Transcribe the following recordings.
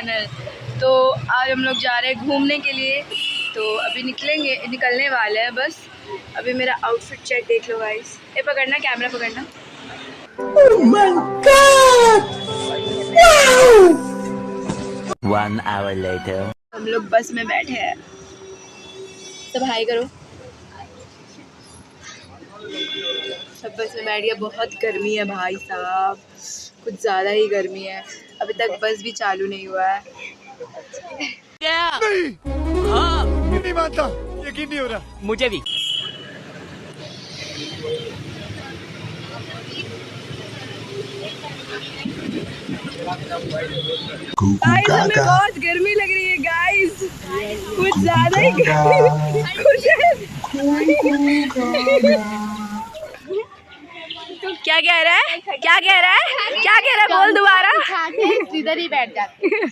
Channel. तो आज हम लोग जा रहे हैं घूमने के लिए, तो अभी निकलने वाले हैं बस। अभी मेरा आउटफिट चेक देख लो गाइस। ये पकड़ना, कैमरा पकड़ना। Oh my God! Wow! 1 hour later. हम लोग बस में बैठे हैं, सब हाई करो। सब बस में बैठ गया। बहुत गर्मी है भाई साहब, कुछ ज़्यादा ही गर्मी है। अभी तक बस भी चालू नहीं हुआ है। नहीं, हाँ, नहीं मानता, यकीन नहीं हो रहा। मुझे भी। गाइस हमें बहुत गर्मी लग रही है गाइस, कुछ ज़्यादा ही गर्मी। तो क्या कह रहा है, क्या कह रहा है, क्या कह रहा है, बोल दोबारा। इधर ही बैठ जाते हैं।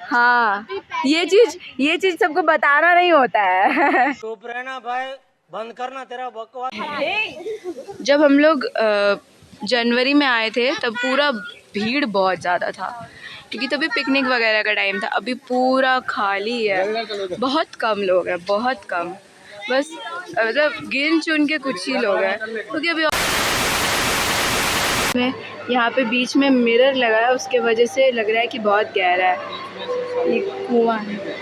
हाँ, ये चीज सबको बताना नहीं होता है। चुप रहना भाई, बंद करना तेरा बकवास। जब हम लोग जनवरी में आए थे तब पूरा भीड़ बहुत ज़्यादा था, क्योंकि तभी पिकनिक वगैरह का टाइम था। अभी पूरा खाली है, बहुत कम लोग हैं, बहुत कम। बस मतलब गिन चुन के कुछ ही लोग हैं, क्योंकि अभी यहाँ पे बीच में मिरर लगा है, उसके वजह से लग रहा है कि बहुत गहरा है। ये कुआं है।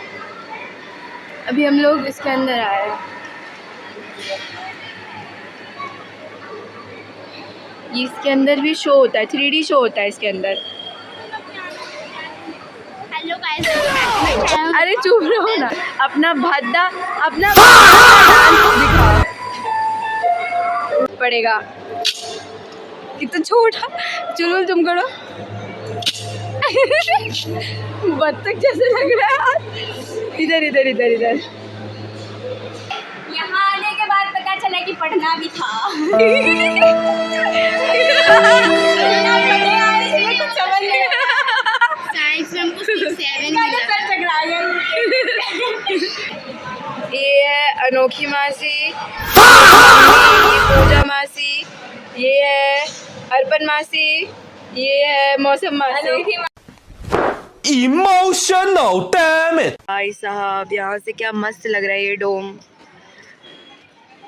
अभी हम लोग इसके अंदर आए हैं। इसके अंदर भी शो होता है, 3D शो होता है इसके अंदर। Hello guys. अरे चुप रहो ना, अपना भद्दा डांस दिखाओ। पड़ेगा कितना छोटा। चुलबुल तुम करो। बत्तख जैसे लग रहा है यार। इधर इधर इधर इधर। यहाँ आने के बाद पता चला कि पढ़ना भी था। कुछ समझ नहीं साइंस में हमको 6-7 ये है अनोखी मासी, ये पूजा मासी, ये है अर्पण मासी, ये है मौसम मासी। Emotional damage. भाई साहब यहाँ से क्या मस्त लग रहा है ये डोम।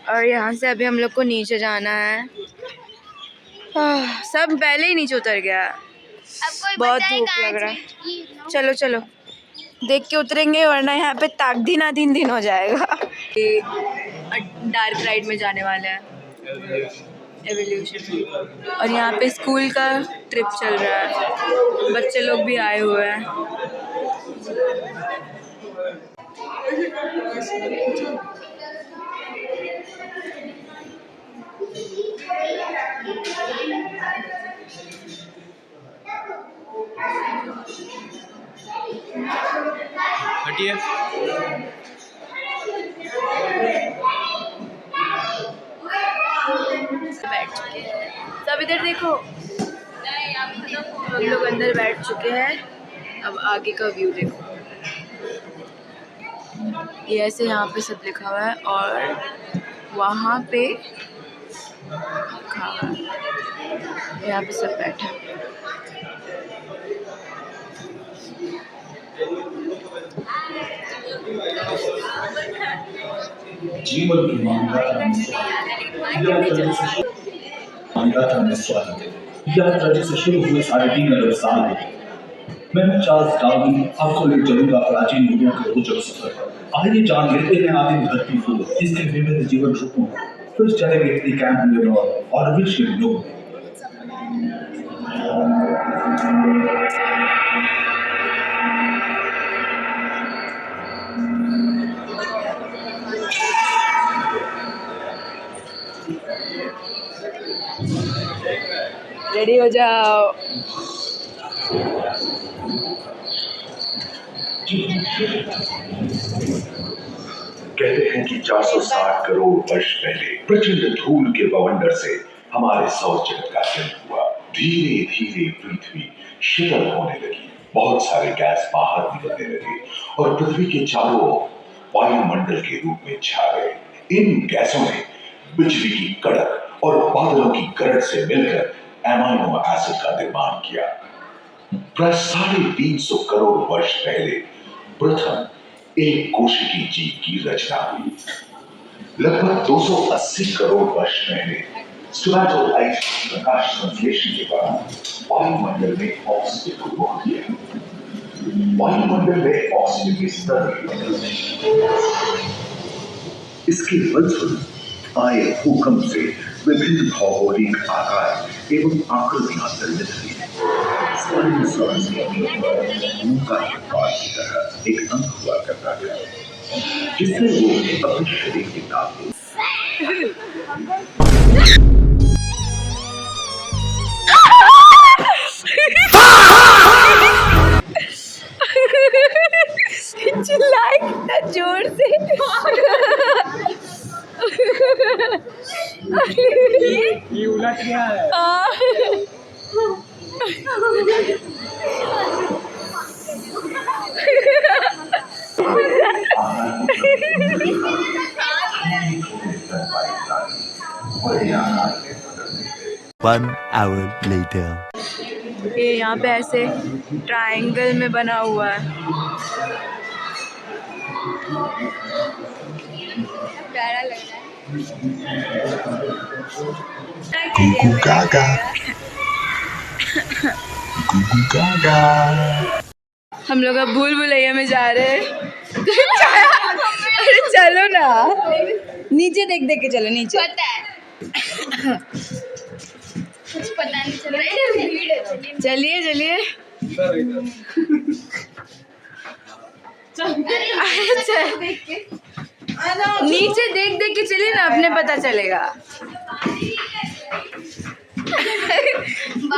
और यहाँ से अभी हम लोग को नीचे जाना है। सब पहले ही नीचे उतर गया, बहुत धूप लग रहा है। चलो चलो देख के उतरेंगे, वरना यहाँ पे ताकदीन आधीन दिन हो जाएगा। ये डार्क राइड में जाने वाले हैं, एवोल्यूशन। और यहाँ पे स्कूल का ट्रिप चल रहा है, बच्चे लोग भी आए हुए हैं। हटिए। बैठ चुके हैं सब, इधर देखो। हम लोग अंदर बैठ चुके हैं। अब आगे का व्यू देखो, ये ऐसे यहाँ पे सब लिखा हुआ है, और वहाँ पे लिखा हुआ है। यहाँ पे सब बैठे हैं। जीवन की मान्यता में स्वागत है। यह ट्रेडिशन से शुरू हुए 3.5 अरब साल है। मैं चार्ल्स डार्विन आपको ले चलूंगा प्राचीन युगों के रोचक सफर पर। आइए जान लेते हैं आदिम धरती को, इसके विभिन्न जीवन रूपों, फिर चलेंगे कैंप में और विश्व के लोग। रेडी हो जाओ। कहते हैं कि 460 करोड़ वर्ष पहले प्रचंड धूल के बवंडर से हमारे सौर जगत का जन्म हुआ। धीरे धीरे पृथ्वी शीतल होने लगी, बहुत सारे गैस बाहर निकलने लगे और पृथ्वी के चारों ओर वायुमंडल के रूप में छा गए। इन गैसों ने बिजली की कड़क और बादलों की गरज से मिलकर एमाइनो एसिड का निर्माण किया। प्राय 350 करोड़ वर्ष पहले प्रथम एक कोशिकी जीव की रचना हुई। लगभग 280 करोड़ वर्ष पहले स्ट्रैटोलाइट प्रकाश संश्लेषण के बाद वायुमंडल में ऑक्सीजन को रोक दिया। वायुमंडल में ऑक्सीजन के स्तर इसके फलस्वरूप आए भूकंप से विभिन्न भौगोलिक आकार एवं आकृतियां निर्मित हुई। उनका उत्पाद की तरह एक अंग हुआ करता था, जिससे वो अपने शरीर के नाम चिल्लाए कितना जोर से। ये उलट गया है। One hour later. ये यहाँ पे ऐसे ट्रायंगल में बना हुआ है। प्यारा लग रहा है। Gugu Gaga. Gugu Gaga. हम लोग अब भूल भुलैया में जा रहे हैं। अरे चलो ना, नीचे देख देख के चलो नीचे। पता है कुछ पता नहीं चल रहा है, भीड़ है। चलिए चलिए। नीचे देख देख के चलिए ना, अपने पता चलेगा।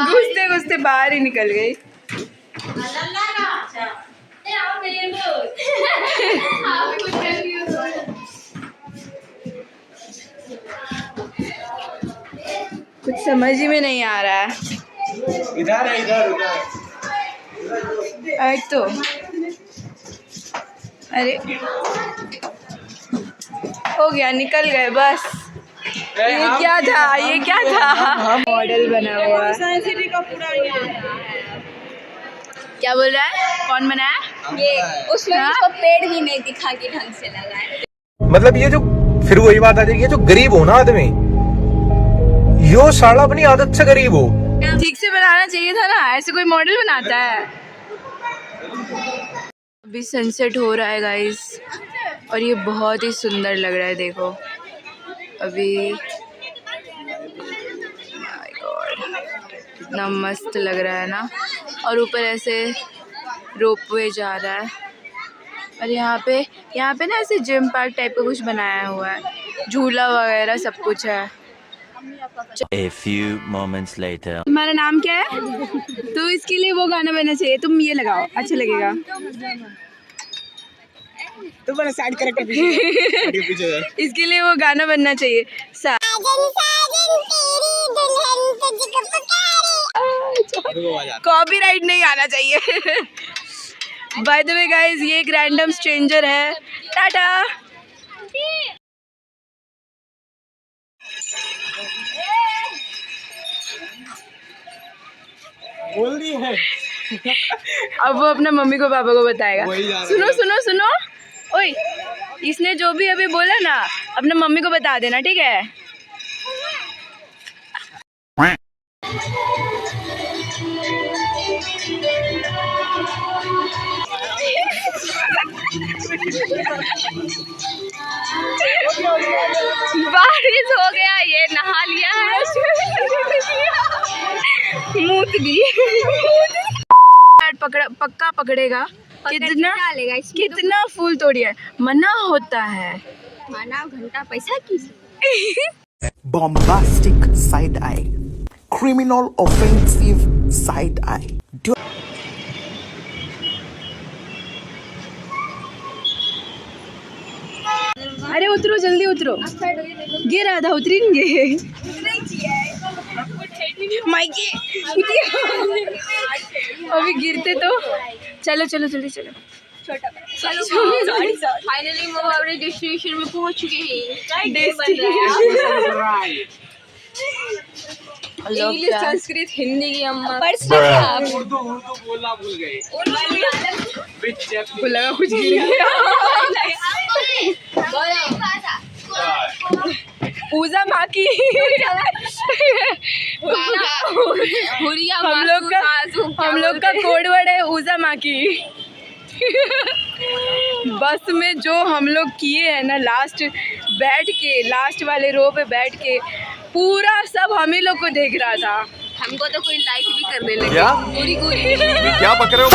घुसते घुसते बाहर ही निकल गई। कुछ समझ ही में नहीं आ रहा है। इधर है, इधर एक तो अरे हो गया, निकल गए बस। ये क्या था, ये क्या था? मॉडल बना हुआ है। साइंस सिटी का पूरा क्या बोल रहा है? कौन बनाया? ये उसमें उसको पेड़ भी नहीं दिखा के ढंग से लगा है। मतलब ये जो फिर वही बात आ जाएगी, ये जो गरीब हो ना आदमी, यो साला अपनी आदत से गरीब हो। ठीक से बनाना चाहिए था ना, ऐसे कोई मॉडल बनाता है। अभी सनसेट हो रहा है गाइस, और ये बहुत ही सुंदर लग रहा है। देखो अभी, माय गॉड कितना मस्त लग रहा है ना। और ऊपर ऐसे रोपवे जा रहा है, और यहाँ पे ना ऐसे जिम पार्क टाइप का कुछ बनाया हुआ है, झूला वगैरह सब कुछ है। A few moments later. तुम्हारा नाम क्या है? तो इसके लिए वो गाना बनना चाहिए, तुम ये लगाओ, अच्छा लगेगा। तो बड़ा साइड कैरेक्टर पीछे इसके लिए वो गाना बनना चाहिए। कॉपीराइट नहीं आना चाहिए। बाय द वे गाइस, ये एक रैंडम स्ट्रेंजर है। टाटा। बोल दी है। अब वो अपना मम्मी को पापा को बताएगा। सुनो सुनो सुनो, ओए इसने जो भी अभी बोला ना, अपना मम्मी को बता देना, ठीक है? बारिश हो गया, ये नहा लिया है, मूत दी। पक्का पकड़ेगा। कितना फूल तोड़िए, मना होता है। माना घंटा पैसा की bombastic side eye, criminal offensive side eye. अरे उतरो, जल्दी उतरो, गिर आधा उतरेंगे। माइकी अभी गिरते तो। चलो चलो जल्दी चलो। फाइनली वो अपने डेस्टिनेशन में पहुंच चुके हैं। इंग्लिश संस्कृत हिंदी की अम्मा उर्दू बोलना भूल गए। लगा कुछ गिर गया। पूजा माँ की हम लोग का कोड वर्ड है ऊजा माँ की। बस में जो हम लोग किए हैं ना, लास्ट वाले रो पे बैठ के पूरा सब हम ही लोग को देख रहा था। हमको तो कोई लाइक भी करने लगे। क्या? पूरी क्या पक रहे हो?